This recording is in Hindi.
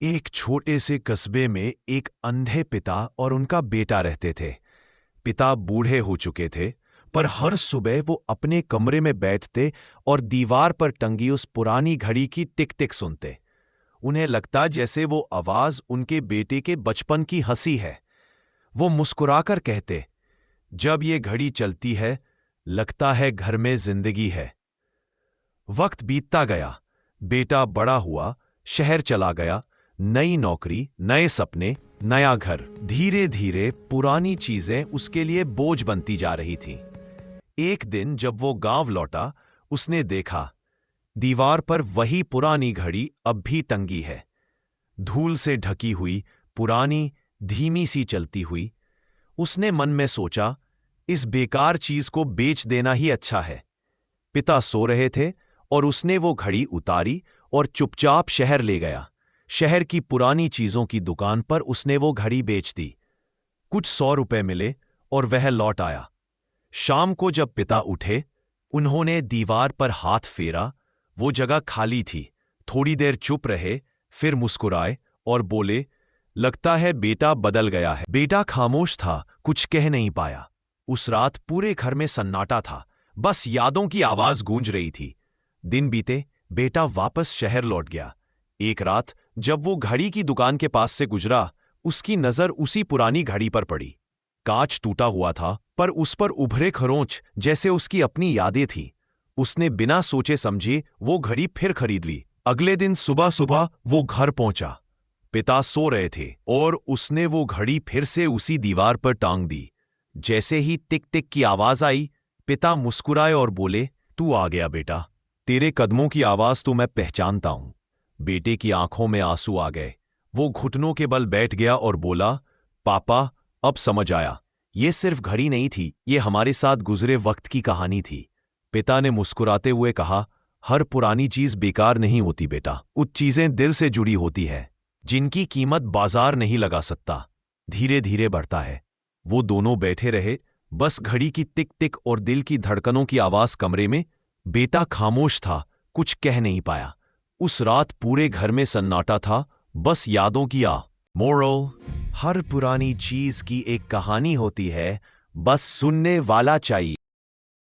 एक छोटे से कस्बे में एक अंधे पिता और उनका बेटा रहते थे। पिता बूढ़े हो चुके थे, पर हर सुबह वो अपने कमरे में बैठते और दीवार पर टंगी उस पुरानी घड़ी की टिक टिक सुनते। उन्हें लगता जैसे वो आवाज उनके बेटे के बचपन की हंसी है। वो मुस्कुराकर कहते, जब ये घड़ी चलती है लगता है घर में जिंदगी है। वक्त बीतता गया, बेटा बड़ा हुआ, शहर चला गया। नई नौकरी, नए सपने, नया घर। धीरे धीरे पुरानी चीजें उसके लिए बोझ बनती जा रही थीं। एक दिन जब वो गांव लौटा, उसने देखा दीवार पर वही पुरानी घड़ी अब भी टंगी है, धूल से ढकी हुई, पुरानी, धीमी सी चलती हुई। उसने मन में सोचा, इस बेकार चीज को बेच देना ही अच्छा है। पिता सो रहे थे और उसने वो घड़ी उतारी और चुपचाप शहर ले गया। शहर की पुरानी चीजों की दुकान पर उसने वो घड़ी बेच दी। कुछ 100 रुपए मिले और वह लौट आया। शाम को जब पिता उठे, उन्होंने दीवार पर हाथ फेरा। वो जगह खाली थी। थोड़ी देर चुप रहे, फिर मुस्कुराए और बोले, लगता है बेटा बदल गया है। बेटा खामोश था, कुछ कह नहीं पाया। उस रात पूरे घर में सन्नाटा था, बस यादों की आवाज गूंज रही थी। दिन बीते, बेटा वापस शहर लौट गया। एक रात जब वो घड़ी की दुकान के पास से गुजरा, उसकी नजर उसी पुरानी घड़ी पर पड़ी। कांच टूटा हुआ था, पर उस पर उभरे खरोंच जैसे उसकी अपनी यादें थीं। उसने बिना सोचे समझे वो घड़ी फिर खरीद ली। अगले दिन सुबह सुबह वो घर पहुंचा। पिता सो रहे थे और उसने वो घड़ी फिर से उसी दीवार पर टांग दी। जैसे ही टिक टिक की आवाज आई, पिता मुस्कुराए और बोले, तू आ गया बेटा, तेरे कदमों की आवाज तो मैं पहचानता हूं। बेटे की आंखों में आंसू आ गए। वो घुटनों के बल बैठ गया और बोला, पापा, अब समझ आया, ये सिर्फ घड़ी नहीं थी, ये हमारे साथ गुजरे वक्त की कहानी थी। पिता ने मुस्कुराते हुए कहा, हर पुरानी चीज बेकार नहीं होती बेटा, कुछ चीजें दिल से जुड़ी होती है, जिनकी कीमत बाजार नहीं लगा सकता, धीरे धीरे बढ़ता है। वो दोनों बैठे रहे, बस घड़ी की टिक टिक और दिल की धड़कनों की आवाज कमरे में। बेटा खामोश था, कुछ कह नहीं पाया। उस रात पूरे घर में सन्नाटा था, बस यादों की आ। मोरल, हर पुरानी चीज की एक कहानी होती है, बस सुनने वाला चाहिए।